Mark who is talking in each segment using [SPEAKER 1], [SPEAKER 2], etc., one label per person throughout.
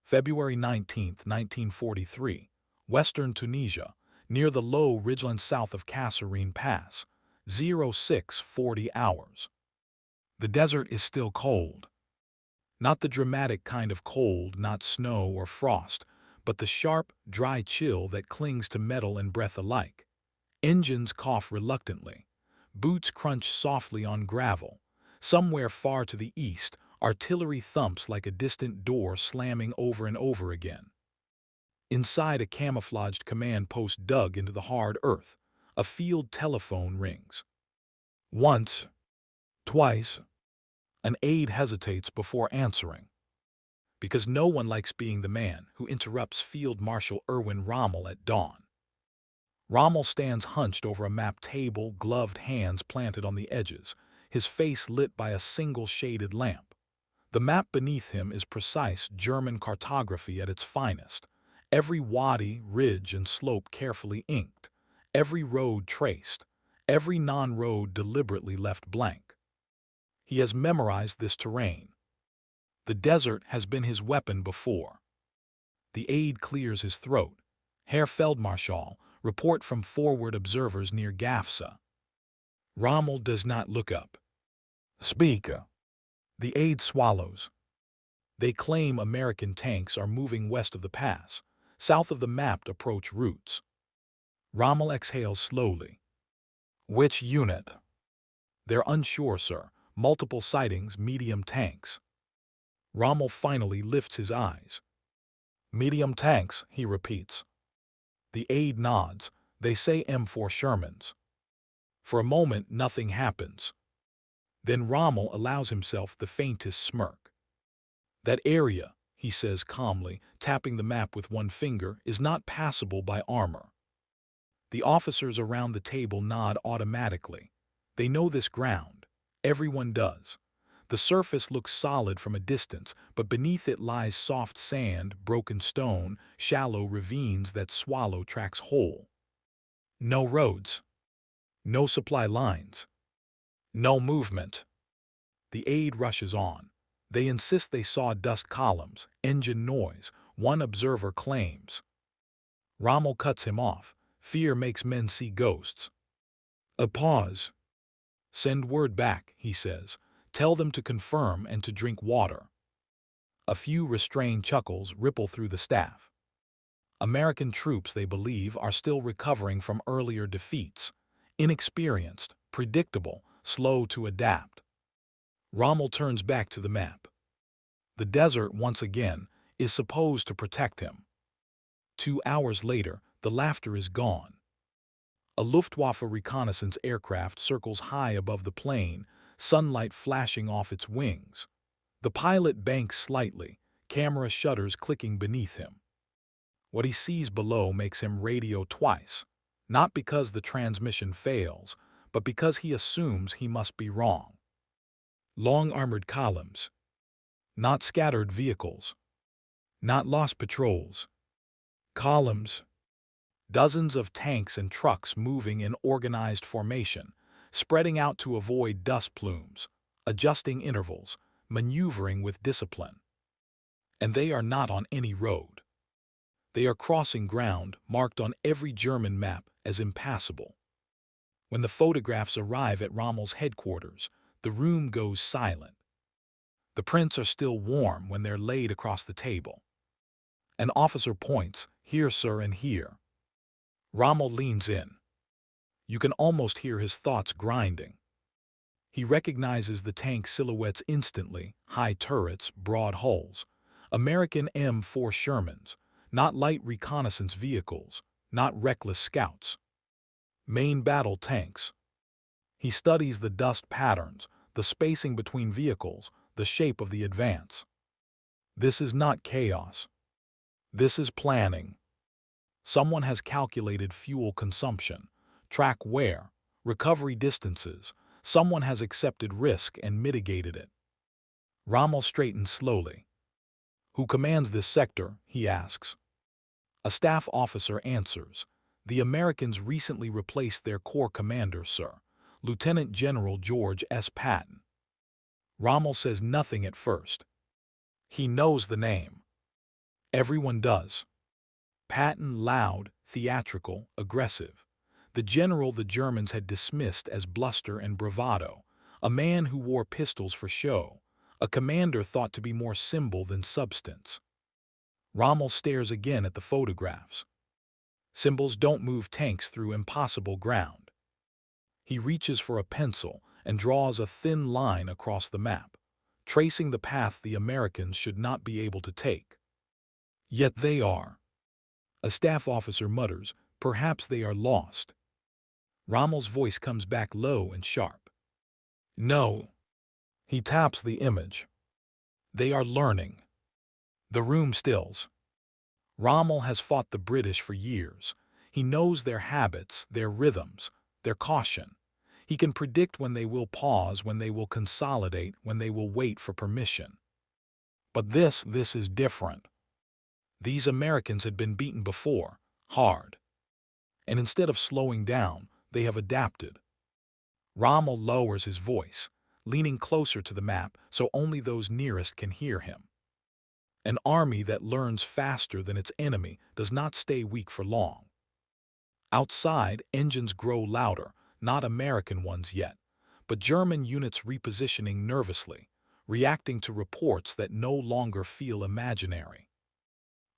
[SPEAKER 1] February 19, 1943, western Tunisia, near the low ridgeland south of Kasserine Pass, 0640 hours. The desert is still cold. Not the dramatic kind of cold, not snow or frost, but the sharp, dry chill that clings to metal and breath alike. Engines cough reluctantly. Boots crunch softly on gravel. Somewhere far to the east, artillery thumps like a distant door slamming over and over again. Inside a camouflaged command post dug into the hard earth, a field telephone rings. Once, twice, an aide hesitates before answering. Because no one likes being the man who interrupts Field Marshal Erwin Rommel at dawn. Rommel stands hunched over a map table, gloved hands planted on the edges, his face lit by a single shaded lamp. The map beneath him is precise German cartography at its finest, every wadi, ridge, and slope carefully inked, every road traced, every non-road deliberately left blank. He has memorized this terrain. The desert has been his weapon before. The aide clears his throat. Herr Feldmarschall, report from forward observers near Gafsa. Rommel does not look up. Speak. The aide swallows. They claim American tanks are moving west of the pass, south of the mapped approach routes. Rommel exhales slowly. Which unit? They're unsure, sir. Multiple sightings, medium tanks. Rommel finally lifts his eyes. Medium tanks, he repeats. The aide nods. They say M4 Shermans. For a moment, nothing happens. Then Rommel allows himself the faintest smirk. That area, he says calmly, tapping the map with one finger, is not passable by armor. The officers around the table nod automatically. They know this ground. Everyone does. The surface looks solid from a distance, but beneath it lies soft sand, broken stone, shallow ravines that swallow tracks whole. No roads. No supply lines. No movement. The aide rushes on. They insist they saw dust columns, engine noise, one observer claims. Rommel cuts him off. Fear makes men see ghosts. A pause. Send word back, he says. Tell them to confirm and to drink water. A few restrained chuckles ripple through the staff. American troops, they believe, are still recovering from earlier defeats. Inexperienced, predictable, slow to adapt. Rommel turns back to the map. The desert, once again, is supposed to protect him. 2 hours later, the laughter is gone. A Luftwaffe reconnaissance aircraft circles high above the plain, sunlight flashing off its wings. The pilot banks slightly, camera shutters clicking beneath him. What he sees below makes him radio twice, not because the transmission fails, but because he assumes he must be wrong. Long armored columns. Not scattered vehicles. Not lost patrols. Columns. Dozens of tanks and trucks moving in organized formation, spreading out to avoid dust plumes, adjusting intervals, maneuvering with discipline. And they are not on any road. They are crossing ground marked on every German map as impassable. When the photographs arrive at Rommel's headquarters, the room goes silent. The prints are still warm when they're laid across the table. An officer points, here, sir, and here. Rommel leans in. You can almost hear his thoughts grinding. He recognizes the tank silhouettes instantly, high turrets, broad hulls. American M4 Shermans, not light reconnaissance vehicles, not reckless scouts. Main battle tanks. He studies the dust patterns, the spacing between vehicles, the shape of the advance. This is not chaos. This is planning. Someone has calculated fuel consumption, track wear, recovery distances. Someone has accepted risk and mitigated it. Rommel straightens slowly. Who commands this sector? He asks. A staff officer answers. The Americans recently replaced their corps commander, sir, Lieutenant General George S. Patton. Rommel says nothing at first. He knows the name. Everyone does. Patton loud, theatrical, aggressive. The general the Germans had dismissed as bluster and bravado, a man who wore pistols for show, a commander thought to be more symbol than substance. Rommel stares again at the photographs. Symbols don't move tanks through impossible ground. He reaches for a pencil and draws a thin line across the map, tracing the path the Americans should not be able to take. Yet they are. A staff officer mutters, "Perhaps they are lost." Rommel's voice comes back low and sharp. "No." He taps the image. "They are learning." The room stills. Rommel has fought the British for years. He knows their habits, their rhythms, their caution. He can predict when they will pause, when they will consolidate, when they will wait for permission. But this is different. These Americans had been beaten before, hard. And instead of slowing down, they have adapted. Rommel lowers his voice, leaning closer to the map so only those nearest can hear him. An army that learns faster than its enemy does not stay weak for long. Outside, engines grow louder, not American ones yet, but German units repositioning nervously, reacting to reports that no longer feel imaginary.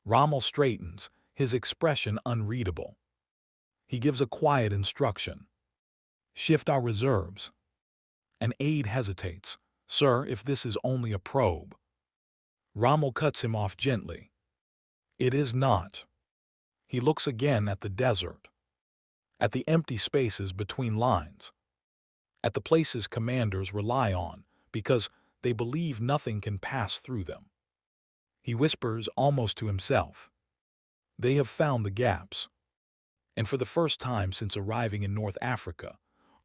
[SPEAKER 1] Rommel straightens, his expression unreadable. He gives a quiet instruction. "Shift our reserves." An aide hesitates. "Sir, if this is only a probe." Rommel cuts him off gently. "It is not." He looks again at the desert, at the empty spaces between lines, at the places commanders rely on because they believe nothing can pass through them. He whispers almost to himself. They have found the gaps. And for the first time since arriving in North Africa,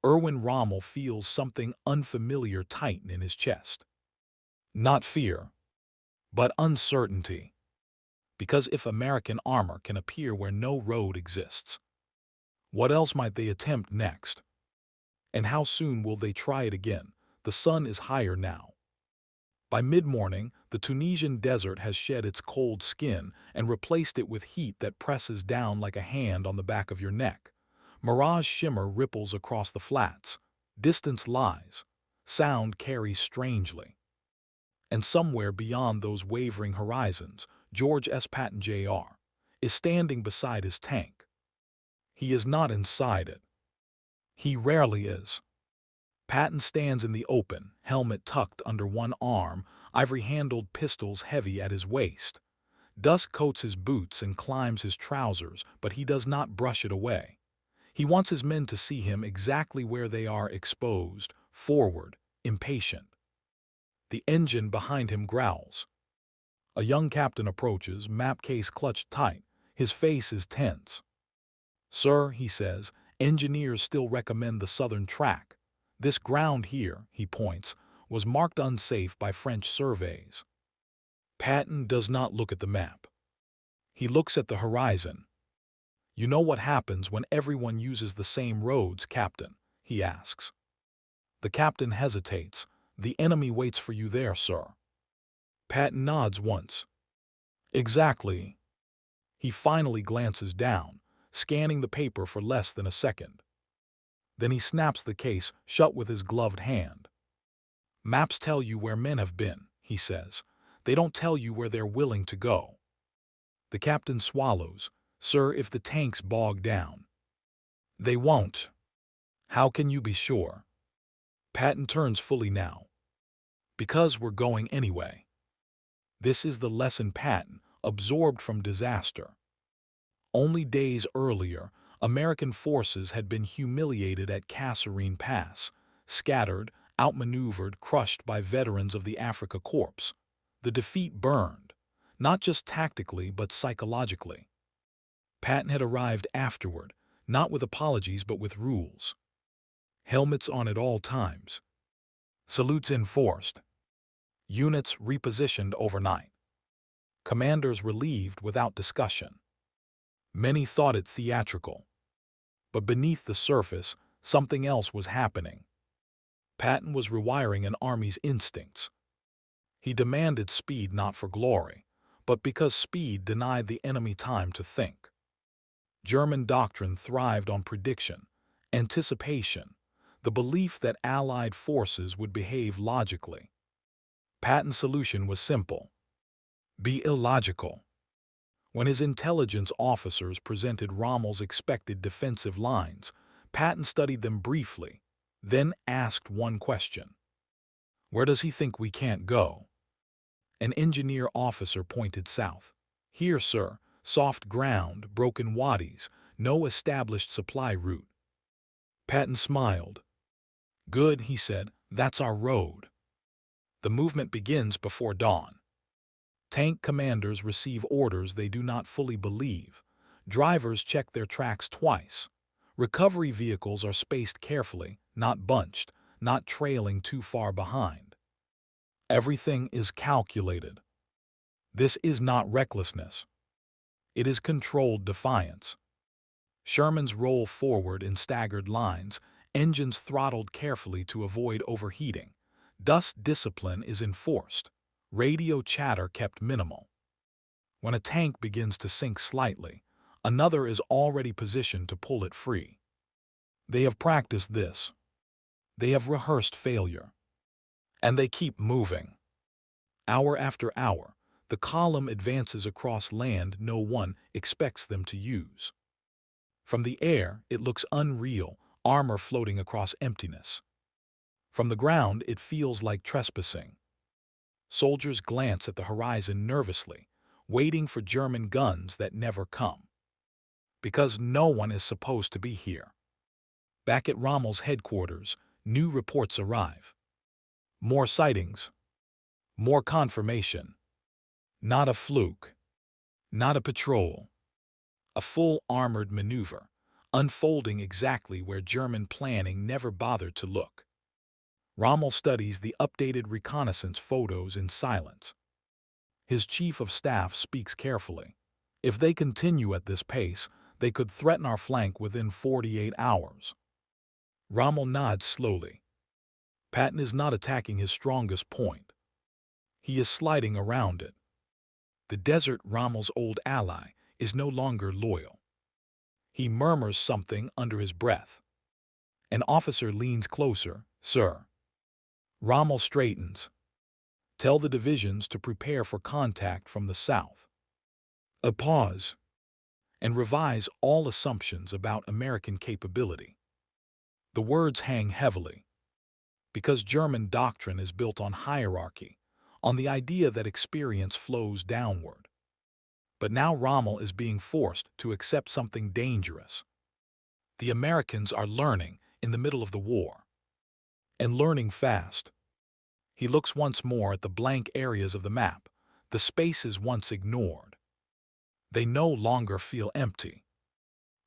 [SPEAKER 1] Erwin Rommel feels something unfamiliar tighten in his chest. Not fear, but uncertainty. Because if American armor can appear where no road exists, what else might they attempt next? And how soon will they try it again? The sun is higher now. By mid-morning, the Tunisian desert has shed its cold skin and replaced it with heat that presses down like a hand on the back of your neck. Mirage shimmer ripples across the flats. Distance lies. Sound carries strangely. And somewhere beyond those wavering horizons, George S. Patton Jr. is standing beside his tank. He is not inside it. He rarely is. Patton stands in the open, helmet tucked under one arm, ivory-handled pistols heavy at his waist. Dust coats his boots and climbs his trousers, but he does not brush it away. He wants his men to see him exactly where they are, exposed, forward, impatient. The engine behind him growls. A young captain approaches, map case clutched tight. His face is tense. "Sir," he says, "engineers still recommend the southern track. This ground here," he points, "was marked unsafe by French surveys." Patton does not look at the map. He looks at the horizon. "You know what happens when everyone uses the same roads, Captain?" he asks. The captain hesitates. "The enemy waits for you there, sir." Patton nods once. "Exactly." He finally glances down, scanning the paper for less than a second. Then he snaps the case shut with his gloved hand. "Maps tell you where men have been," he says. "They don't tell you where they're willing to go." The captain swallows. "Sir, if the tanks bog down." "They won't." "How can you be sure?" Patton turns fully now. "Because we're going anyway." This is the lesson Patton absorbed from disaster. Only days earlier, American forces had been humiliated at Kasserine Pass, scattered, outmaneuvered, crushed by veterans of the Afrika Korps. The defeat burned, not just tactically but psychologically. Patton had arrived afterward, not with apologies but with rules. Helmets on at all times. Salutes enforced. Units repositioned overnight. Commanders relieved without discussion. Many thought it theatrical. But beneath the surface, something else was happening. Patton was rewiring an army's instincts. He demanded speed not for glory, but because speed denied the enemy time to think. German doctrine thrived on prediction, anticipation, the belief that Allied forces would behave logically. Patton's solution was simple: be illogical. When his intelligence officers presented Rommel's expected defensive lines, Patton studied them briefly, then asked one question: "Where does he think we can't go?" An engineer officer pointed south. "Here, sir, soft ground, broken wadis, no established supply route." Patton smiled. "Good," he said, "that's our road." The movement begins before dawn. Tank commanders receive orders they do not fully believe. Drivers check their tracks twice. Recovery vehicles are spaced carefully, not bunched, not trailing too far behind. Everything is calculated. This is not recklessness. It is controlled defiance. Shermans roll forward in staggered lines, engines throttled carefully to avoid overheating. Dust discipline is enforced. Radio chatter kept minimal. When a tank begins to sink slightly, another is already positioned to pull it free. They have practiced this. They have rehearsed failure. And they keep moving. Hour after hour, the column advances across land no one expects them to use. From the air, it looks unreal, armor floating across emptiness. From the ground, it feels like trespassing. Soldiers glance at the horizon nervously, waiting for German guns that never come. Because no one is supposed to be here. Back at Rommel's headquarters, new reports arrive. More sightings. More confirmation. Not a fluke. Not a patrol. A full armored maneuver, unfolding exactly where German planning never bothered to look. Rommel studies the updated reconnaissance photos in silence. His chief of staff speaks carefully. If they continue at this pace, they could threaten our flank within 48 hours. Rommel nods slowly. Patton is not attacking his strongest point. He is sliding around it. The desert, Rommel's old ally, is no longer loyal. He murmurs something under his breath. An officer leans closer. "Sir." Rommel straightens. "Tell the divisions to prepare for contact from the south." A pause. "And revise all assumptions about American capability." The words hang heavily. Because German doctrine is built on hierarchy, on the idea that experience flows downward. But now Rommel is being forced to accept something dangerous. The Americans are learning in the middle of the war. And learning fast. He looks once more at the blank areas of the map, the spaces once ignored. They no longer feel empty.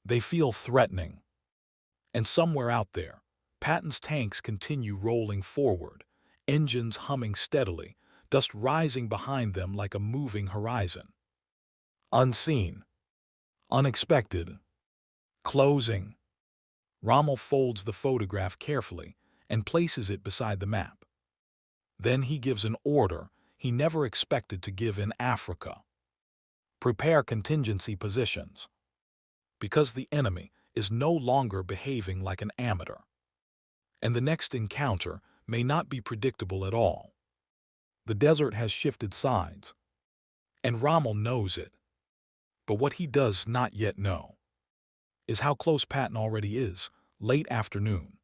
[SPEAKER 1] They feel threatening. And somewhere out there, Patton's tanks continue rolling forward, engines humming steadily, dust rising behind them like a moving horizon. Unseen. Unexpected. Closing. Rommel folds the photograph carefully and places it beside the map. Then he gives an order he never expected to give in Africa. Prepare contingency positions. Because the enemy is no longer behaving like an amateur. And the next encounter may not be predictable at all. The desert has shifted sides. And Rommel knows it. But what he does not yet know is how close Patton already is, late afternoon.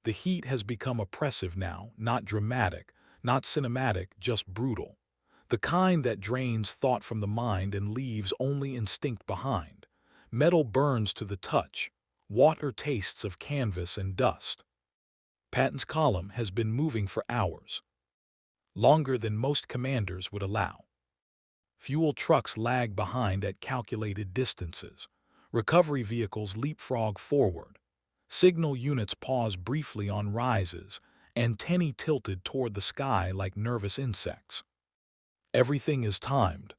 [SPEAKER 1] The heat has become oppressive now, not dramatic, not cinematic, just brutal. The kind that drains thought from the mind and leaves only instinct behind. Metal burns to the touch, water tastes of canvas and dust. Patton's column has been moving for hours, longer than most commanders would allow. Fuel trucks lag behind at calculated distances. Recovery vehicles leapfrog forward. Signal units pause briefly on rises, antennae tilted toward the sky like nervous insects. Everything is timed.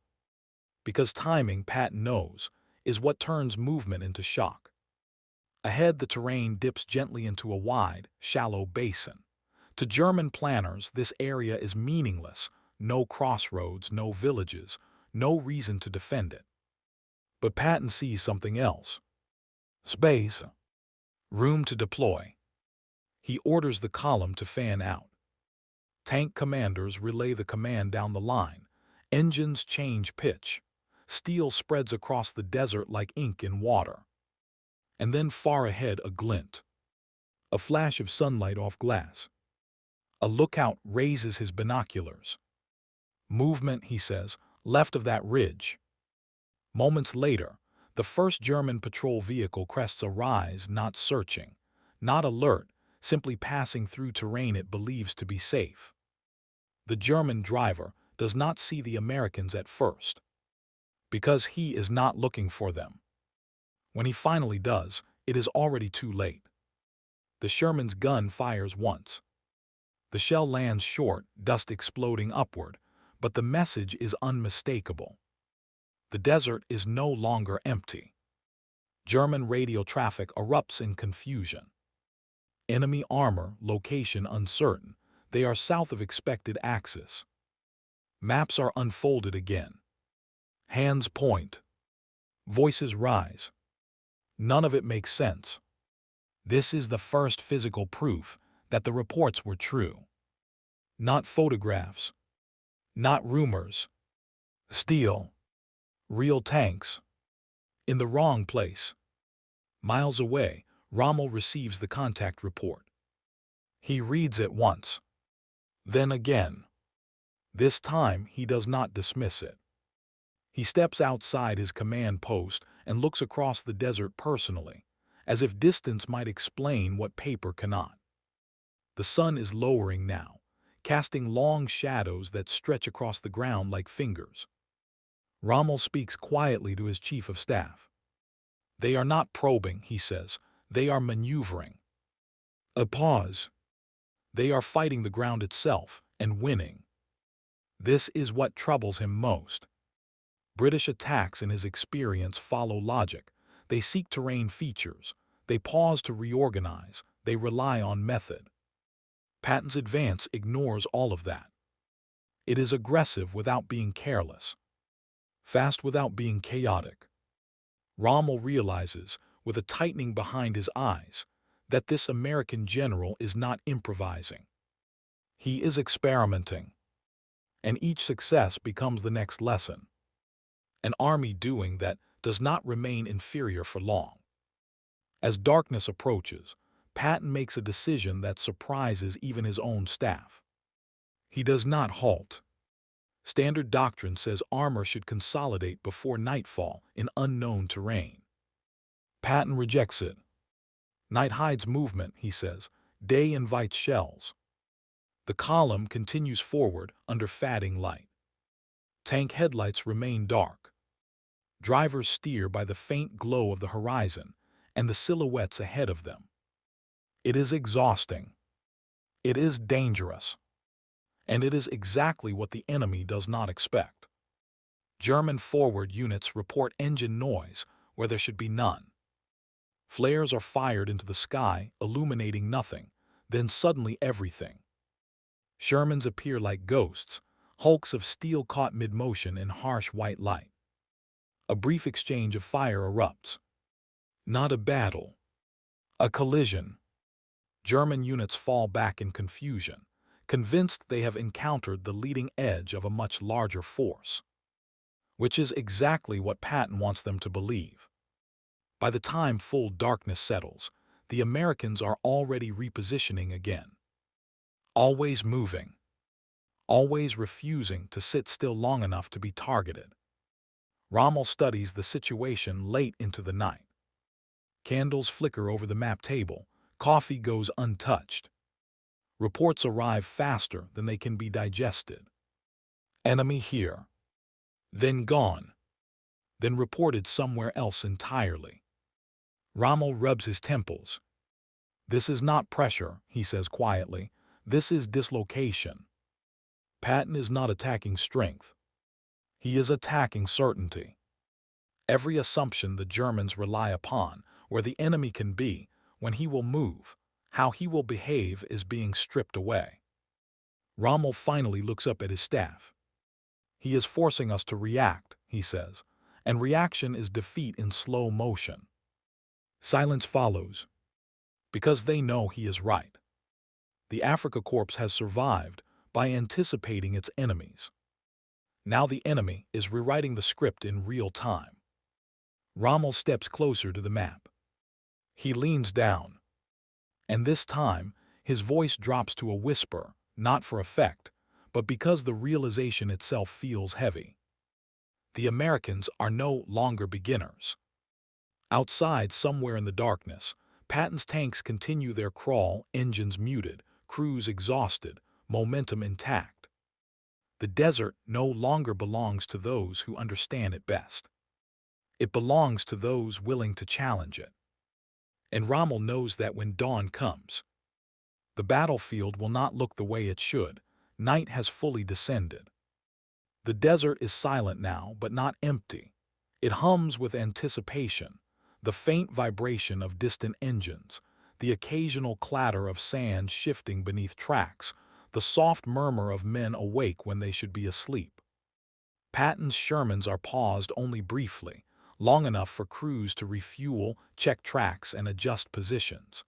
[SPEAKER 1] Because timing, Patton knows, is what turns movement into shock. Ahead, the terrain dips gently into a wide, shallow basin. To German planners, this area is meaningless. No crossroads, no villages, no reason to defend it. But Patton sees something else. Space. Room to deploy. He orders the column to fan out. Tank commanders relay the command down the line. Engines change pitch. Steel spreads across the desert like ink in water. And then far ahead a glint. A flash of sunlight off glass. A lookout raises his binoculars. Movement, he says, left of that ridge. Moments later, the first German patrol vehicle crests a rise, not searching, not alert, simply passing through terrain it believes to be safe. The German driver does not see the Americans at first, because he is not looking for them. When he finally does, it is already too late. The Sherman's gun fires once. The shell lands short, dust exploding upward, but the message is unmistakable. The desert is no longer empty. German radio traffic erupts in confusion. Enemy armor, location uncertain. They are south of expected axis. Maps are unfolded again. Hands point. Voices rise. None of it makes sense. This is the first physical proof that the reports were true. Not photographs. Not rumors. Steel. Real tanks. In the wrong place. Miles away, Rommel receives the contact report. He reads it once. Then again. This time he does not dismiss it. He steps outside his command post and looks across the desert personally, as if distance might explain what paper cannot. The sun is lowering now, casting long shadows that stretch across the ground like fingers. Rommel speaks quietly to his chief of staff. They are not probing, he says. They are maneuvering. A pause. They are fighting the ground itself and winning. This is what troubles him most. British attacks in his experience follow logic. They seek terrain features. They pause to reorganize. They rely on method. Patton's advance ignores all of that. It is aggressive without being careless. Fast without being chaotic. Rommel realizes, with a tightening behind his eyes, that this American general is not improvising. He is experimenting. And each success becomes the next lesson. An army doing that does not remain inferior for long. As darkness approaches, Patton makes a decision that surprises even his own staff. He does not halt. Standard doctrine says armor should consolidate before nightfall in unknown terrain. Patton rejects it. Night hides movement, he says. Day invites shells. The column continues forward under fading light. Tank headlights remain dark. Drivers steer by the faint glow of the horizon and the silhouettes ahead of them. It is exhausting. It is dangerous. And it is exactly what the enemy does not expect. German forward units report engine noise where there should be none. Flares are fired into the sky, illuminating nothing, then suddenly everything. Shermans appear like ghosts, hulks of steel caught mid-motion in harsh white light. A brief exchange of fire erupts. Not a battle. A collision. German units fall back in confusion, convinced they have encountered the leading edge of a much larger force. Which is exactly what Patton wants them to believe. By the time full darkness settles, the Americans are already repositioning again. Always moving. Always refusing to sit still long enough to be targeted. Rommel studies the situation late into the night. Candles flicker over the map table. Coffee goes untouched. Reports arrive faster than they can be digested. Enemy here. Then gone. Then reported somewhere else entirely. Rommel rubs his temples. This is not pressure, he says quietly. This is dislocation. Patton is not attacking strength. He is attacking certainty. Every assumption the Germans rely upon, where the enemy can be, when he will move, how he will behave is being stripped away. Rommel finally looks up at his staff. He is forcing us to react, he says, and reaction is defeat in slow motion. Silence follows, because they know he is right. The Afrika Korps has survived by anticipating its enemies. Now the enemy is rewriting the script in real time. Rommel steps closer to the map. He leans down, and this time his voice drops to a whisper, not for effect, but because the realization itself feels heavy. The Americans are no longer beginners. Outside, somewhere in the darkness, Patton's tanks continue their crawl, engines muted, crews exhausted, momentum intact. The desert no longer belongs to those who understand it best. It belongs to those willing to challenge it. And Rommel knows that when dawn comes, the battlefield will not look the way it should. Night has fully descended. The desert is silent now, but not empty. It hums with anticipation, the faint vibration of distant engines, the occasional clatter of sand shifting beneath tracks, the soft murmur of men awake when they should be asleep. Patton's Shermans are paused only briefly, long enough for crews to refuel, check tracks, and adjust positions.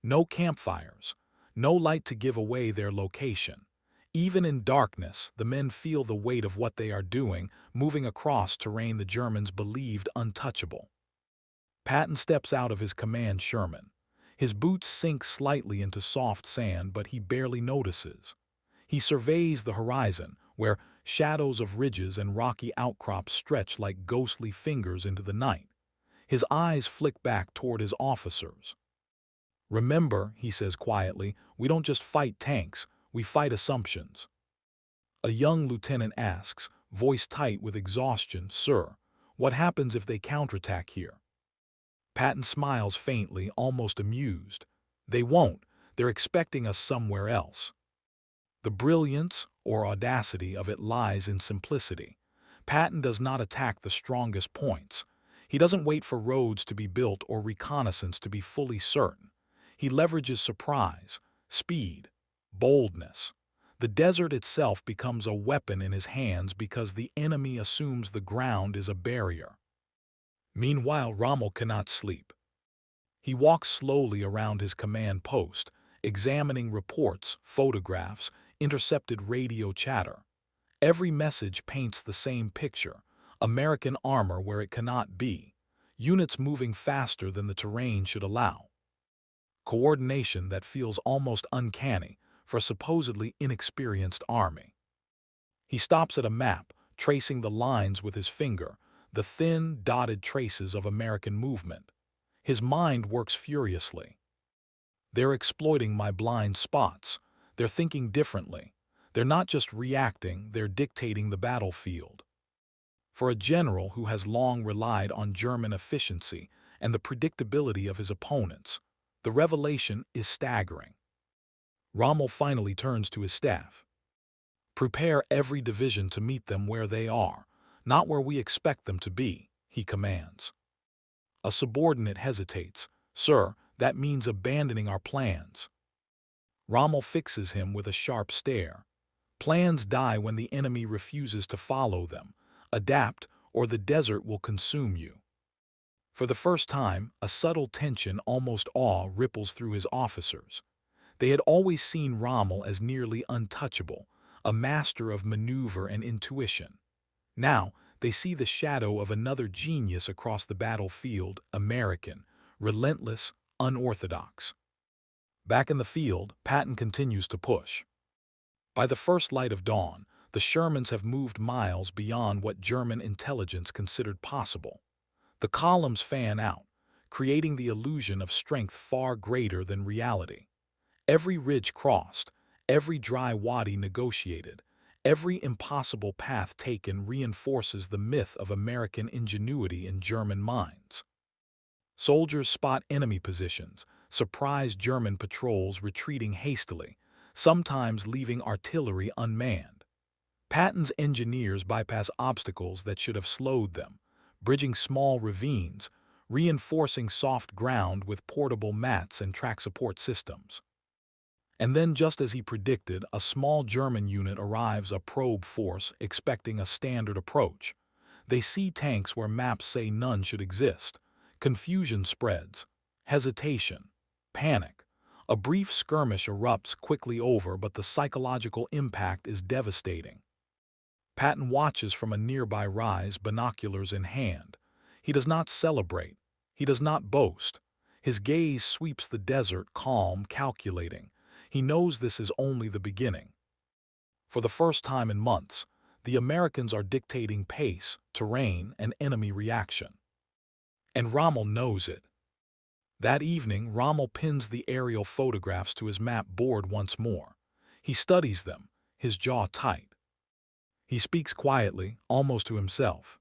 [SPEAKER 1] No campfires, no light to give away their location. Even in darkness, the men feel the weight of what they are doing, moving across terrain the Germans believed untouchable. Patton steps out of his command Sherman. His boots sink slightly into soft sand, but he barely notices. He surveys the horizon, where shadows of ridges and rocky outcrops stretch like ghostly fingers into the night. His eyes flick back toward his officers. "Remember," he says quietly, "we don't just fight tanks, we fight assumptions." A young lieutenant asks, voice tight with exhaustion, "Sir, what happens if they counterattack here?" Patton smiles faintly, almost amused. "They won't. They're expecting us somewhere else." The brilliance, or audacity, of it lies in simplicity. Patton does not attack the strongest points. He doesn't wait for roads to be built or reconnaissance to be fully certain. He leverages surprise, speed, boldness. The desert itself becomes a weapon in his hands because the enemy assumes the ground is a barrier. Meanwhile, Rommel cannot sleep. He walks slowly around his command post, examining reports, photographs, intercepted radio chatter. Every message paints the same picture: American armor where it cannot be, units moving faster than the terrain should allow. Coordination that feels almost uncanny for a supposedly inexperienced army. He stops at a map, tracing the lines with his finger, the thin, dotted traces of American movement. His mind works furiously. "They're exploiting my blind spots. They're thinking differently. They're not just reacting, they're dictating the battlefield." For a general who has long relied on German efficiency and the predictability of his opponents, the revelation is staggering. Rommel finally turns to his staff. "Prepare every division to meet them where they are, not where we expect them to be," he commands. A subordinate hesitates. "Sir, that means abandoning our plans." Rommel fixes him with a sharp stare. "Plans die when the enemy refuses to follow them. Adapt, or the desert will consume you." For the first time, a subtle tension, almost awe, ripples through his officers. They had always seen Rommel as nearly untouchable, a master of maneuver and intuition. Now, they see the shadow of another genius across the battlefield: American, relentless, unorthodox. Back in the field, Patton continues to push. By the first light of dawn, the Shermans have moved miles beyond what German intelligence considered possible. The columns fan out, creating the illusion of strength far greater than reality. Every ridge crossed, every dry wadi negotiated, every impossible path taken reinforces the myth of American ingenuity in German minds. Soldiers spot enemy positions, surprise German patrols retreating hastily, sometimes leaving artillery unmanned. Patton's engineers bypass obstacles that should have slowed them, bridging small ravines, reinforcing soft ground with portable mats and track support systems. And then, just as he predicted, a small German unit arrives, a probe force expecting a standard approach. They see tanks where maps say none should exist. Confusion spreads. Hesitation. Panic. A brief skirmish erupts, quickly over, but the psychological impact is devastating. Patton watches from a nearby rise, binoculars in hand. He does not celebrate. He does not boast. His gaze sweeps the desert, calm, calculating. He knows this is only the beginning. For the first time in months, the Americans are dictating pace, terrain, and enemy reaction. And Rommel knows it. That evening, Rommel pins the aerial photographs to his map board once more. He studies them, his jaw tight. He speaks quietly, almost to himself.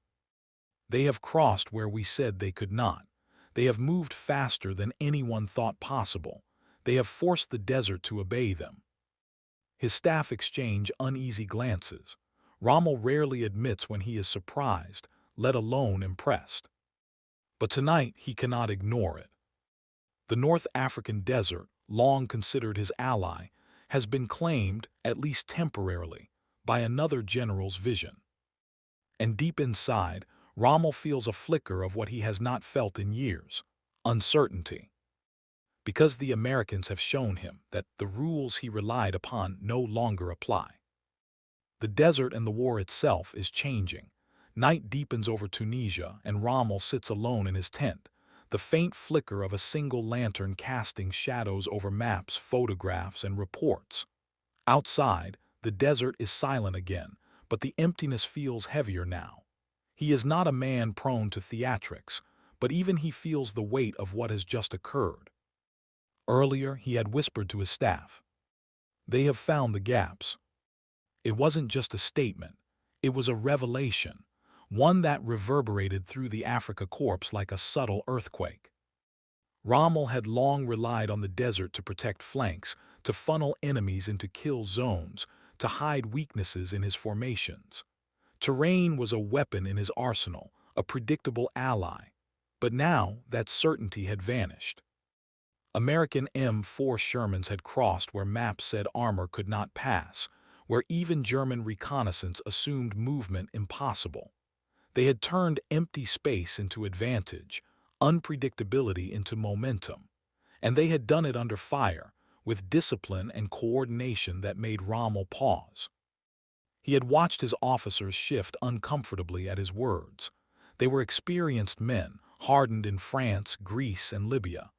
[SPEAKER 1] They have crossed where we said they could not. They have moved faster than anyone thought possible. They have forced the desert to obey them. His staff exchange uneasy glances. Rommel rarely admits when he is surprised, let alone impressed. But tonight he cannot ignore it. The North African desert, long considered his ally, has been claimed, at least temporarily, by another general's vision. And deep inside, Rommel feels a flicker of what he has not felt in years: uncertainty. Because the Americans have shown him that the rules he relied upon no longer apply. The desert and the war itself is changing. Night deepens over Tunisia, and Rommel sits alone in his tent, the faint flicker of a single lantern casting shadows over maps, photographs, and reports. Outside, the desert is silent again, but the emptiness feels heavier now. He is not a man prone to theatrics, but even he feels the weight of what has just occurred. Earlier, he had whispered to his staff, "They have found the gaps." It wasn't just a statement. It was a revelation, one that reverberated through the Afrika Korps like a subtle earthquake. Rommel had long relied on the desert to protect flanks, to funnel enemies into kill zones, to hide weaknesses in his formations. Terrain was a weapon in his arsenal, a predictable ally. But now that certainty had vanished. American M4 Shermans had crossed where maps said armor could not pass, where even German reconnaissance assumed movement impossible. They had turned empty space into advantage, unpredictability into momentum. And they had done it under fire, with discipline and coordination that made Rommel pause. He had watched his officers shift uncomfortably at his words. They were experienced men, hardened in France, Greece, and Libya.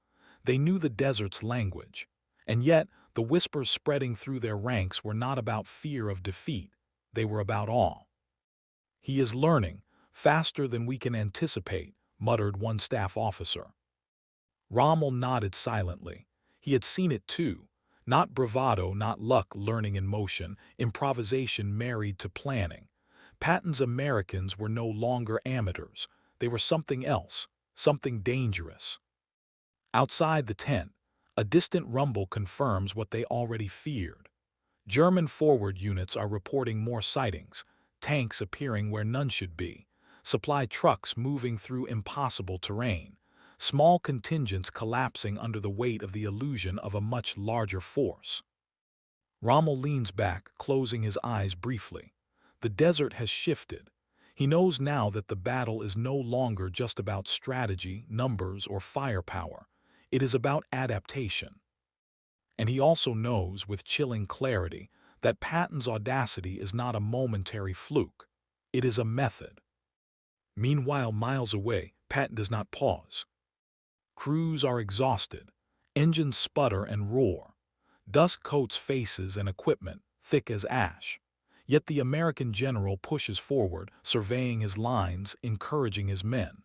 [SPEAKER 1] They knew the desert's language. And yet, the whispers spreading through their ranks were not about fear of defeat. They were about awe. "He is learning, faster than we can anticipate," muttered one staff officer. Rommel nodded silently. He had seen it too. Not bravado, not luck, learning in motion, improvisation married to planning. Patton's Americans were no longer amateurs. They were something else, something dangerous. Outside the tent, a distant rumble confirms what they already feared. German forward units are reporting more sightings, tanks appearing where none should be, supply trucks moving through impossible terrain, small contingents collapsing under the weight of the illusion of a much larger force. Rommel leans back, closing his eyes briefly. The desert has shifted. He knows now that the battle is no longer just about strategy, numbers, or firepower. It is about adaptation. And he also knows, with chilling clarity, that Patton's audacity is not a momentary fluke. It is a method. Meanwhile, miles away, Patton does not pause. Crews are exhausted. Engines sputter and roar. Dust coats faces and equipment, thick as ash. Yet the American general pushes forward, surveying his lines, encouraging his men.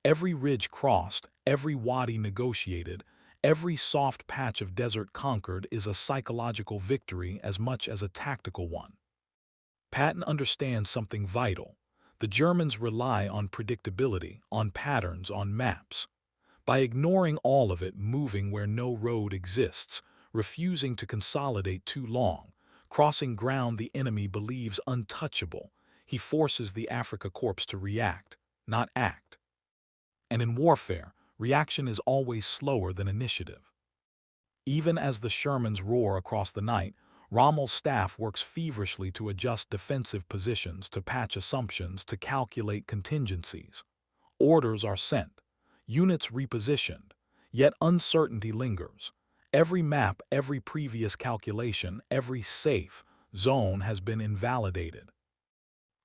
[SPEAKER 1] Every ridge crossed, every wadi negotiated, every soft patch of desert conquered is a psychological victory as much as a tactical one. Patton understands something vital. The Germans rely on predictability, on patterns, on maps. By ignoring all of it, moving where no road exists, refusing to consolidate too long, crossing ground the enemy believes untouchable, he forces the Afrika Korps to react, not act. And in warfare, reaction is always slower than initiative. Even as the Shermans roar across the night, Rommel's staff works feverishly to adjust defensive positions, to patch assumptions, to calculate contingencies. Orders are sent, units repositioned, yet uncertainty lingers. Every map, every previous calculation, every safe zone has been invalidated.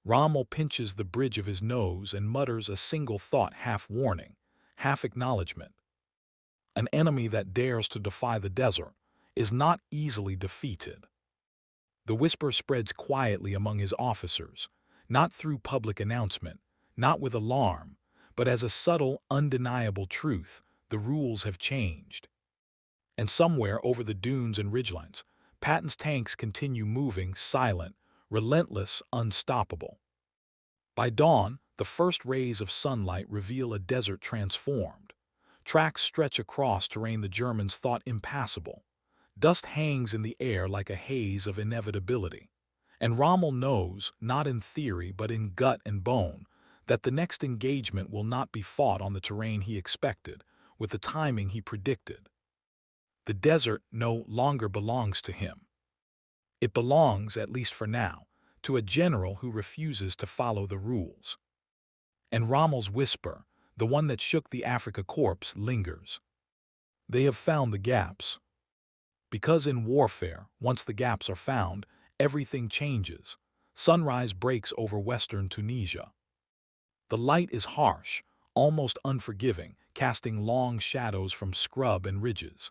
[SPEAKER 1] Rommel pinches the bridge of his nose and mutters a single thought, half warning, half acknowledgement. An enemy that dares to defy the desert is not easily defeated. The whisper spreads quietly among his officers, not through public announcement, not with alarm, but as a subtle, undeniable truth: the rules have changed. And somewhere over the dunes and ridgelines, Patton's tanks continue moving, silent, relentless, unstoppable. By dawn, the first rays of sunlight reveal a desert transformed. Tracks stretch across terrain the Germans thought impassable. Dust hangs in the air like a haze of inevitability. And Rommel knows, not in theory but in gut and bone, that the next engagement will not be fought on the terrain he expected, with the timing he predicted. The desert no longer belongs to him. It belongs, at least for now, to a general who refuses to follow the rules. And Rommel's whisper, the one that shook the Afrika Korps, lingers. They have found the gaps. Because in warfare, once the gaps are found, everything changes. Sunrise breaks over western Tunisia. The light is harsh, almost unforgiving, casting long shadows from scrub and ridges.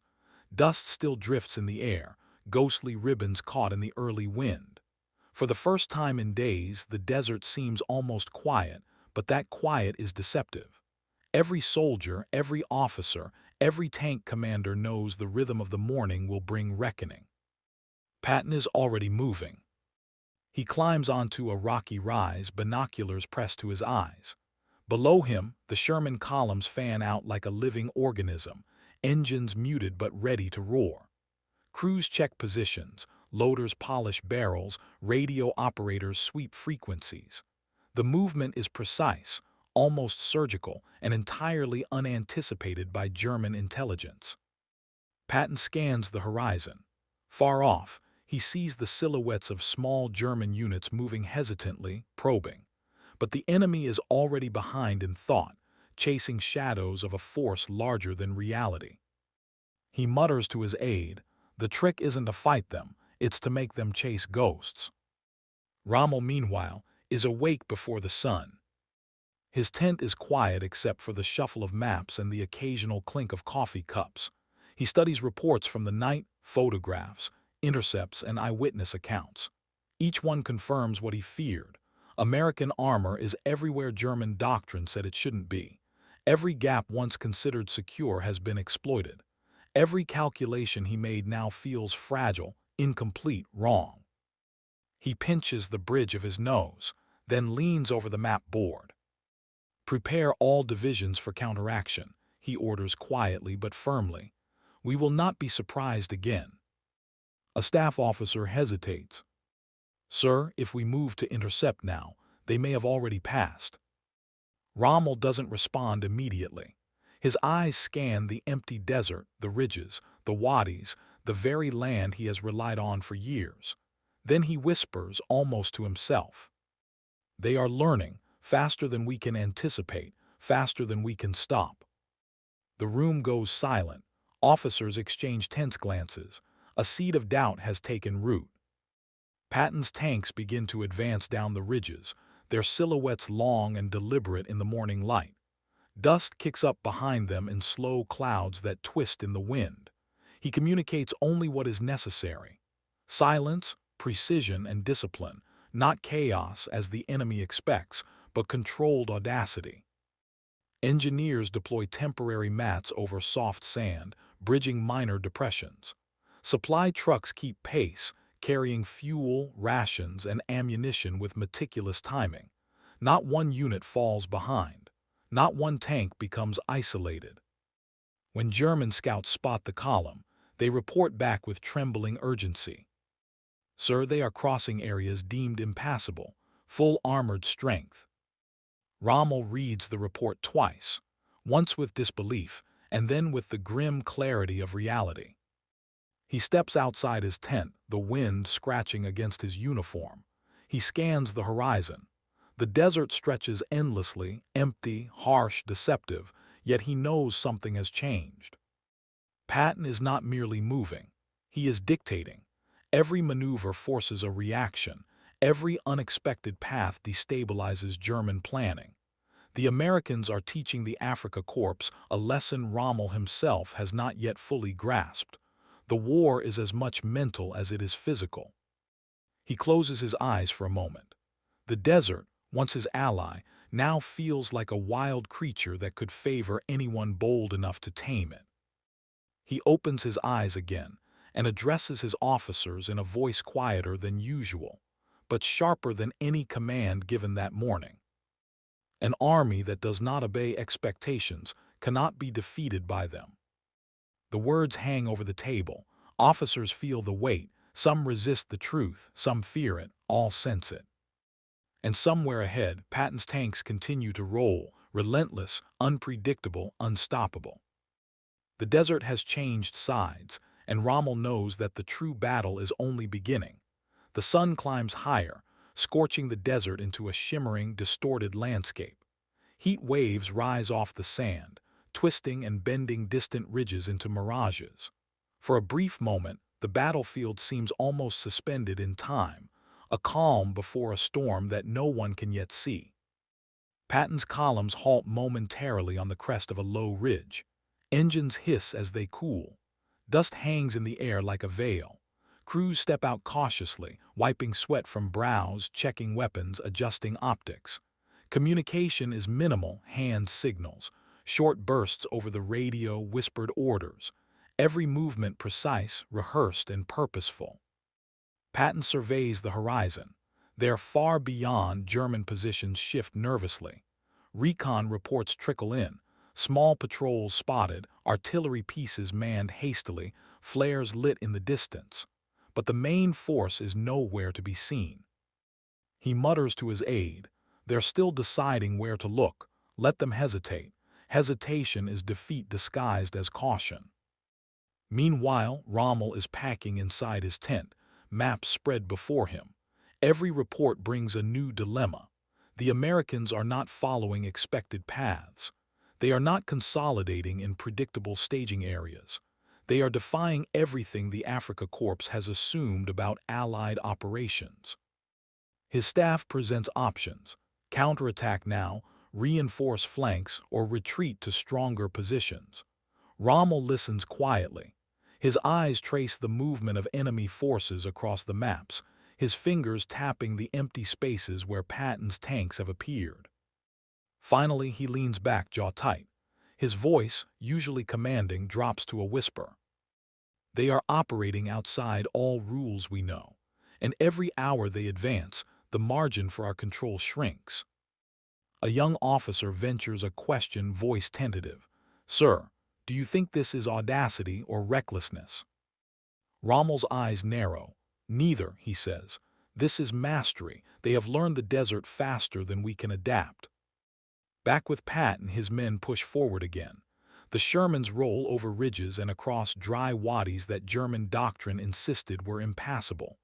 [SPEAKER 1] Dust still drifts in the air, ghostly ribbons caught in the early wind. For the first time in days, the desert seems almost quiet, but that quiet is deceptive. Every soldier, every officer, every tank commander knows the rhythm of the morning will bring reckoning. Patton is already moving. He climbs onto a rocky rise, binoculars pressed to his eyes. Below him, the Sherman columns fan out like a living organism, engines muted but ready to roar. Crews check positions, loaders polish barrels, radio operators sweep frequencies. The movement is precise, almost surgical, and entirely unanticipated by German intelligence. Patton scans the horizon. Far off, he sees the silhouettes of small German units moving hesitantly, probing. But the enemy is already behind in thought, chasing shadows of a force larger than reality. He mutters to his aide, "The trick isn't to fight them, it's to make them chase ghosts." Rommel, meanwhile, is awake before the sun. His tent is quiet except for the shuffle of maps and the occasional clink of coffee cups. He studies reports from the night, photographs, intercepts, and eyewitness accounts. Each one confirms what he feared. American armor is everywhere German doctrine said it shouldn't be. Every gap once considered secure has been exploited. Every calculation he made now feels fragile, incomplete, wrong. He pinches the bridge of his nose, then leans over the map board. "Prepare all divisions for counteraction," he orders quietly but firmly. "We will not be surprised again." A staff officer hesitates. "Sir, if we move to intercept now, they may have already passed." Rommel doesn't respond immediately. His eyes scan the empty desert, the ridges, the wadis, the very land he has relied on for years. Then he whispers, almost to himself, "They are learning, faster than we can anticipate, faster than we can stop." The room goes silent. Officers exchange tense glances. A seed of doubt has taken root. Patton's tanks begin to advance down the ridges, their silhouettes long and deliberate in the morning light. Dust kicks up behind them in slow clouds that twist in the wind. He communicates only what is necessary. Silence, precision, and discipline, not chaos as the enemy expects, but controlled audacity. Engineers deploy temporary mats over soft sand, bridging minor depressions. Supply trucks keep pace, carrying fuel, rations, and ammunition with meticulous timing. Not one unit falls behind. Not one tank becomes isolated. When German scouts spot the column, they report back with trembling urgency. "Sir, they are crossing areas deemed impassable, full armored strength." Rommel reads the report twice, once with disbelief, and then with the grim clarity of reality. He steps outside his tent, the wind scratching against his uniform. He scans the horizon. The desert stretches endlessly, empty, harsh, deceptive, yet he knows something has changed. Patton is not merely moving. He is dictating. Every maneuver forces a reaction. Every unexpected path destabilizes German planning. The Americans are teaching the Afrika Korps a lesson Rommel himself has not yet fully grasped. The war is as much mental as it is physical. He closes his eyes for a moment. The desert, once his ally, now feels like a wild creature that could favor anyone bold enough to tame it. He opens his eyes again and addresses his officers in a voice quieter than usual, but sharper than any command given that morning. An army that does not obey expectations cannot be defeated by them. The words hang over the table. Officers feel the weight. Some resist the truth, some fear it, all sense it. And somewhere ahead, Patton's tanks continue to roll, relentless, unpredictable, unstoppable. The desert has changed sides, and Rommel knows that the true battle is only beginning. The sun climbs higher, scorching the desert into a shimmering, distorted landscape. Heat waves rise off the sand, twisting and bending distant ridges into mirages. For a brief moment, the battlefield seems almost suspended in time, a calm before a storm that no one can yet see. Patton's columns halt momentarily on the crest of a low ridge. Engines hiss as they cool. Dust hangs in the air like a veil. Crews step out cautiously, wiping sweat from brows, checking weapons, adjusting optics. Communication is minimal, hand signals, short bursts over the radio, whispered orders. Every movement precise, rehearsed, and purposeful. Patton surveys the horizon. There, far beyond, German positions shift nervously. Recon reports trickle in. Small patrols spotted, artillery pieces manned hastily, flares lit in the distance. But the main force is nowhere to be seen. He mutters to his aide, "They're still deciding where to look. Let them hesitate. Hesitation is defeat disguised as caution." Meanwhile, Rommel is packing inside his tent, maps spread before him. Every report brings a new dilemma. The Americans are not following expected paths. They are not consolidating in predictable staging areas. They are defying everything the Afrika Korps has assumed about Allied operations. His staff presents options: counterattack now, reinforce flanks, or retreat to stronger positions. Rommel listens quietly. His eyes trace the movement of enemy forces across the maps, his fingers tapping the empty spaces where Patton's tanks have appeared. Finally, he leans back, jaw tight. His voice, usually commanding, drops to a whisper. "They are operating outside all rules we know, and every hour they advance, the margin for our control shrinks." A young officer ventures a question, voice tentative. "Sir, do you think this is audacity or recklessness?" Rommel's eyes narrow. "Neither," he says. "This is mastery. They have learned the desert faster than we can adapt." Back with Patton, his men push forward again. The Shermans roll over ridges and across dry wadis that German doctrine insisted were impassable.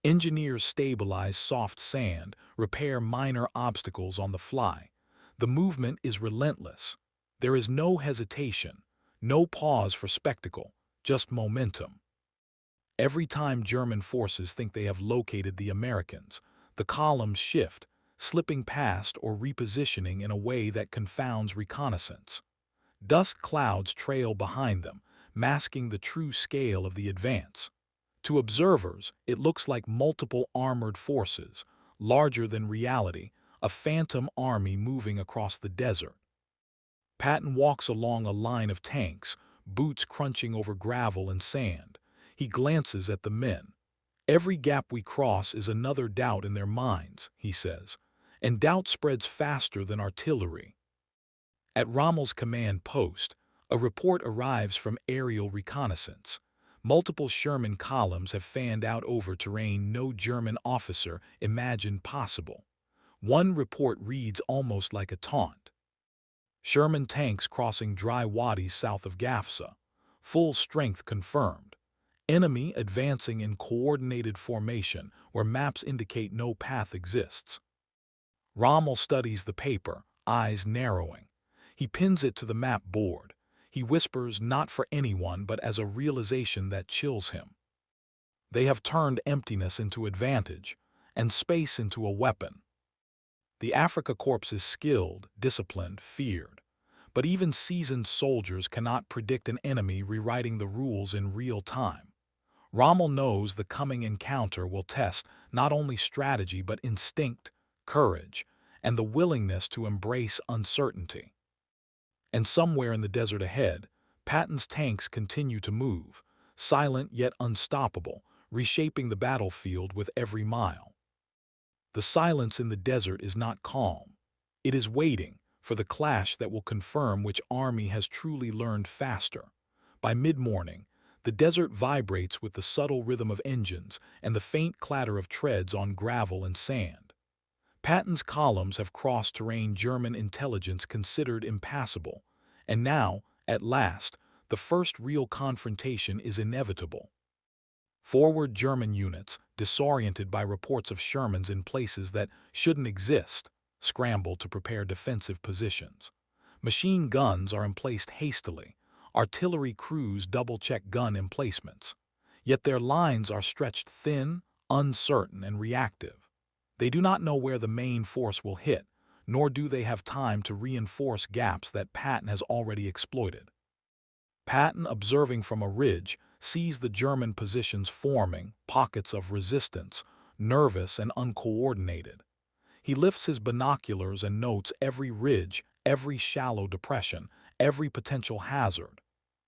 [SPEAKER 1] Engineers stabilize soft sand, repair minor obstacles on the fly. The movement is relentless. There is no hesitation, no pause for spectacle, just momentum. Every time German forces think they have located the Americans, the columns shift, slipping past or repositioning in a way that confounds reconnaissance. Dust clouds trail behind them, masking the true scale of the advance. To observers, it looks like multiple armored forces, larger than reality, a phantom army moving across the desert. Patton walks along a line of tanks, boots crunching over gravel and sand. He glances at the men. "Every gap we cross is another doubt in their minds," he says, "and doubt spreads faster than artillery." At Rommel's command post, a report arrives from aerial reconnaissance. Multiple Sherman columns have fanned out over terrain no German officer imagined possible. One report reads almost like a taunt. "Sherman tanks crossing dry wadis south of Gafsa. Full strength confirmed. Enemy advancing in coordinated formation where maps indicate no path exists. Rommel studies the paper, eyes narrowing. He pins it to the map board. He whispers not for anyone but as a realization that chills him. They have turned emptiness into advantage, and space into a weapon. The Afrika Korps is skilled, disciplined, feared. But even seasoned soldiers cannot predict an enemy rewriting the rules in real time. Rommel knows the coming encounter will test not only strategy but instinct, courage, and the willingness to embrace uncertainty. And somewhere in the desert ahead, Patton's tanks continue to move, silent yet unstoppable, reshaping the battlefield with every mile. The silence in the desert is not calm. It is waiting for the clash that will confirm which army has truly learned faster. By mid-morning, the desert vibrates with the subtle rhythm of engines and the faint clatter of treads on gravel and sand. Patton's columns have crossed terrain German intelligence considered impassable, and now, at last, the first real confrontation is inevitable. Forward German units, disoriented by reports of Shermans in places that shouldn't exist, scramble to prepare defensive positions. Machine guns are emplaced hastily. Artillery crews double-check gun emplacements. Yet their lines are stretched thin, uncertain, and reactive. They do not know where the main force will hit, nor do they have time to reinforce gaps that Patton has already exploited. Patton, observing from a ridge, sees the German positions forming, pockets of resistance, nervous and uncoordinated. He lifts his binoculars and notes every ridge, every shallow depression, every potential hazard.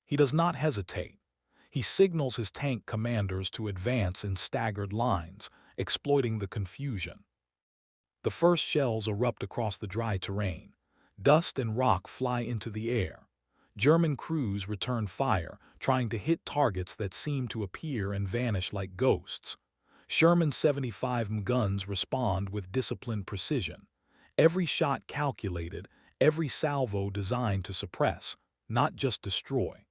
[SPEAKER 1] He does not hesitate. He signals his tank commanders to advance in staggered lines, exploiting the confusion. The first shells erupt across the dry terrain. Dust and rock fly into the air. German crews return fire, trying to hit targets that seem to appear and vanish like ghosts. Sherman's 75 guns respond with disciplined precision. Every shot calculated, every salvo designed to suppress, not just destroy.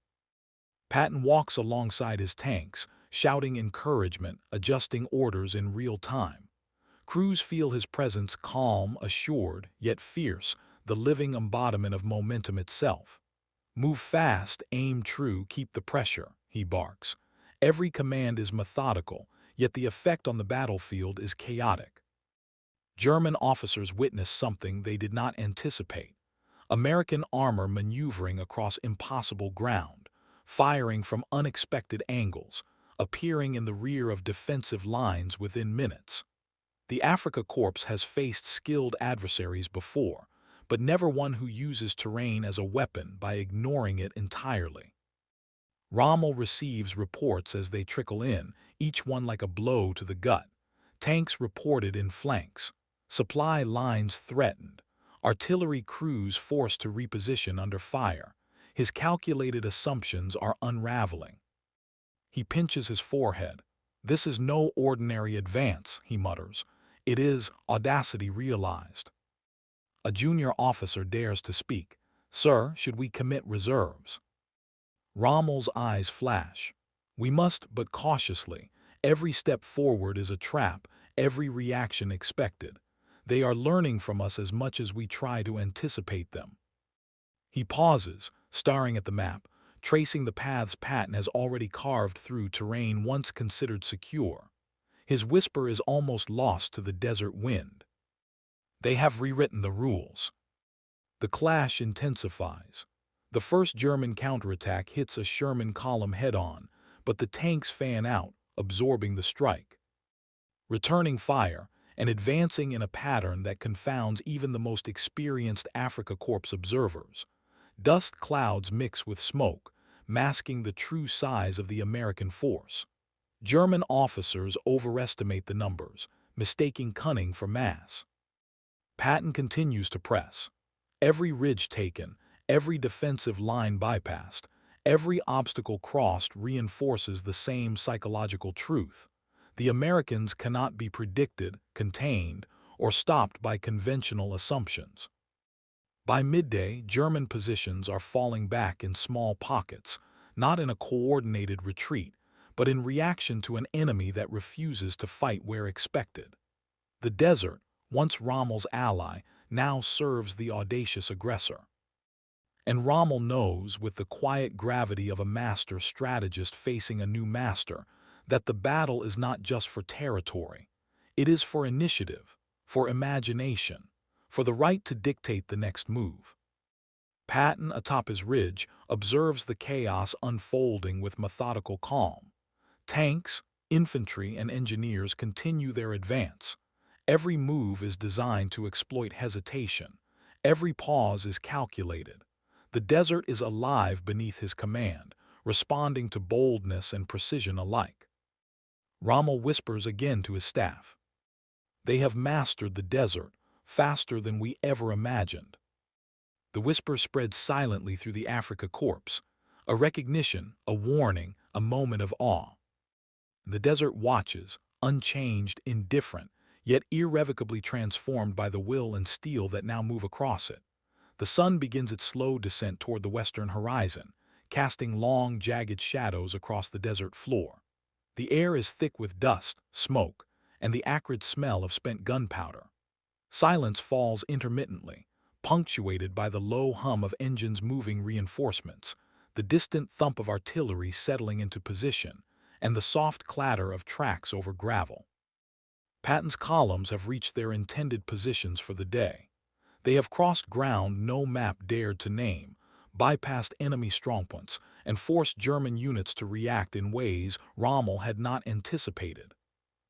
[SPEAKER 1] Patton walks alongside his tanks, shouting encouragement, adjusting orders in real time. Crews feel his presence calm, assured, yet fierce, the living embodiment of momentum itself. "Move fast, aim true, keep the pressure," he barks. Every command is methodical, yet the effect on the battlefield is chaotic. German officers witness something they did not anticipate. American armor maneuvering across impossible ground, firing from unexpected angles, appearing in the rear of defensive lines within minutes. The Afrika Korps has faced skilled adversaries before, but never one who uses terrain as a weapon by ignoring it entirely. Rommel receives reports as they trickle in, each one like a blow to the gut. Tanks reported in flanks, supply lines threatened, artillery crews forced to reposition under fire. His calculated assumptions are unraveling. He pinches his forehead. "This is no ordinary advance," he mutters. "It is audacity realized." A junior officer dares to speak. "Sir, should we commit reserves?" Rommel's eyes flash. "We must, but cautiously. Every step forward is a trap, every reaction expected. They are learning from us as much as we try to anticipate them." He pauses, staring at the map, tracing the paths Patton has already carved through terrain once considered secure. His whisper is almost lost to the desert wind. "They have rewritten the rules." The clash intensifies. The first German counterattack hits a Sherman column head-on, but the tanks fan out, absorbing the strike. Returning fire and advancing in a pattern that confounds even the most experienced Afrika Korps observers. Dust clouds mix with smoke, masking the true size of the American force. German officers overestimate the numbers, mistaking cunning for mass. Patton continues to press. Every ridge taken, every defensive line bypassed, every obstacle crossed reinforces the same psychological truth. The Americans cannot be predicted, contained, or stopped by conventional assumptions. By midday, German positions are falling back in small pockets, not in a coordinated retreat, but in reaction to an enemy that refuses to fight where expected. The desert, once Rommel's ally, now serves the audacious aggressor. And Rommel knows, with the quiet gravity of a master strategist facing a new master, that the battle is not just for territory. It is for initiative, for imagination, for the right to dictate the next move. Patton, atop his ridge, observes the chaos unfolding with methodical calm. Tanks, infantry, and engineers continue their advance. Every move is designed to exploit hesitation. Every pause is calculated. The desert is alive beneath his command, responding to boldness and precision alike. Rommel whispers again to his staff. They have mastered the desert faster than we ever imagined. The whisper spreads silently through the Afrika Korps, a recognition, a warning, a moment of awe. The desert watches, unchanged, indifferent, yet irrevocably transformed by the will and steel that now move across it. The sun begins its slow descent toward the western horizon, casting long, jagged shadows across the desert floor. The air is thick with dust, smoke, and the acrid smell of spent gunpowder. Silence falls intermittently, punctuated by the low hum of engines moving reinforcements, the distant thump of artillery settling into position, and the soft clatter of tracks over gravel. Patton's columns have reached their intended positions for the day. They have crossed ground no map dared to name, bypassed enemy strongpoints, and forced German units to react in ways Rommel had not anticipated.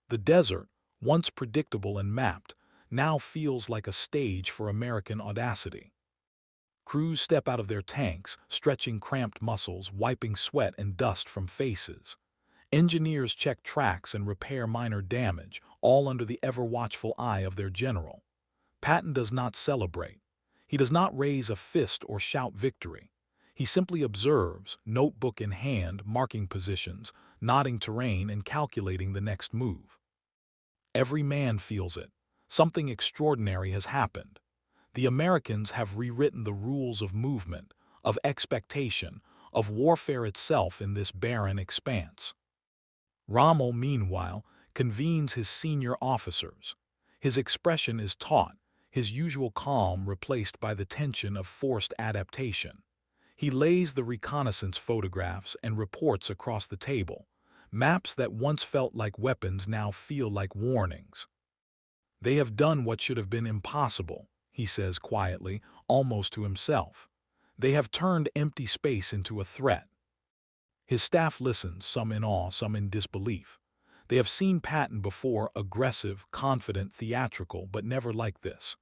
[SPEAKER 1] The desert, once predictable and mapped, now feels like a stage for American audacity. Crews step out of their tanks, stretching cramped muscles, wiping sweat and dust from faces. Engineers check tracks and repair minor damage, all under the ever-watchful eye of their general. Patton does not celebrate. He does not raise a fist or shout victory. He simply observes, notebook in hand, marking positions, nodding terrain, and calculating the next move. Every man feels it. Something extraordinary has happened. The Americans have rewritten the rules of movement, of expectation, of warfare itself in this barren expanse. Rommel, meanwhile, convenes his senior officers. His expression is taut, his usual calm replaced by the tension of forced adaptation. He lays the reconnaissance photographs and reports across the table. Maps that once felt like weapons now feel like warnings. They have done what should have been impossible, he says quietly, almost to himself. They have turned empty space into a threat. His staff listens, some in awe, some in disbelief. They have seen Patton before, aggressive, confident, theatrical, but never like this.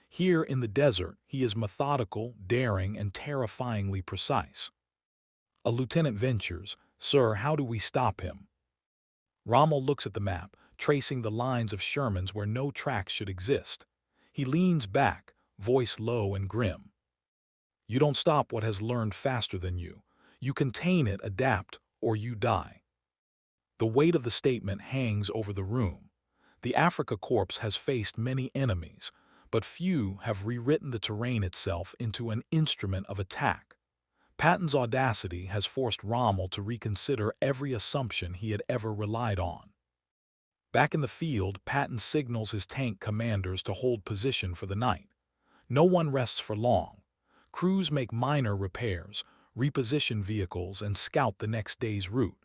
[SPEAKER 1] Here in the desert, he is methodical, daring, and terrifyingly precise. A lieutenant ventures, "Sir, how do we stop him?" Rommel looks at the map, tracing the lines of Sherman's where no tracks should exist. He leans back, voice low and grim. "You don't stop what has learned faster than you. You contain it, adapt, or you die." The weight of the statement hangs over the room. The Afrika Korps has faced many enemies, but few have rewritten the terrain itself into an instrument of attack. Patton's audacity has forced Rommel to reconsider every assumption he had ever relied on. Back in the field, Patton signals his tank commanders to hold position for the night. No one rests for long. Crews make minor repairs, reposition vehicles, and scout the next day's route.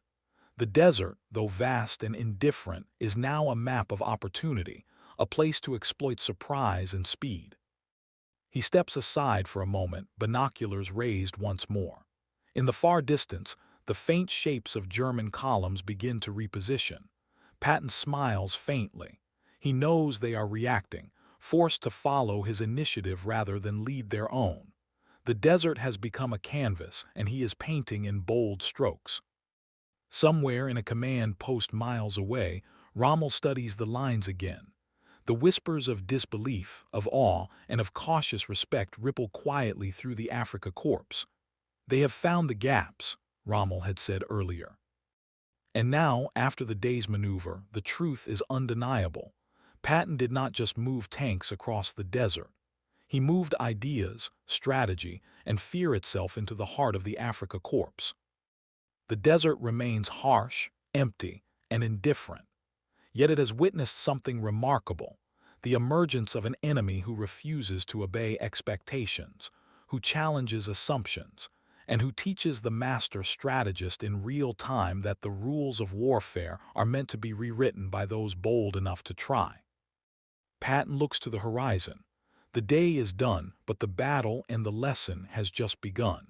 [SPEAKER 1] The desert, though vast and indifferent, is now a map of opportunity, a place to exploit surprise and speed. He steps aside for a moment, binoculars raised once more. In the far distance, the faint shapes of German columns begin to reposition. Patton smiles faintly. He knows they are reacting, forced to follow his initiative rather than lead their own. The desert has become a canvas, and he is painting in bold strokes. Somewhere in a command post miles away, Rommel studies the lines again. The whispers of disbelief, of awe, and of cautious respect ripple quietly through the Afrika Korps. They have found the gaps, Rommel had said earlier. And now, after the day's maneuver, the truth is undeniable. Patton did not just move tanks across the desert. He moved ideas, strategy, and fear itself into the heart of the Afrika Korps. The desert remains harsh, empty, and indifferent. Yet it has witnessed something remarkable, the emergence of an enemy who refuses to obey expectations, who challenges assumptions, and who teaches the master strategist in real time that the rules of warfare are meant to be rewritten by those bold enough to try. Patton looks to the horizon. The day is done, but the battle and the lesson has just begun.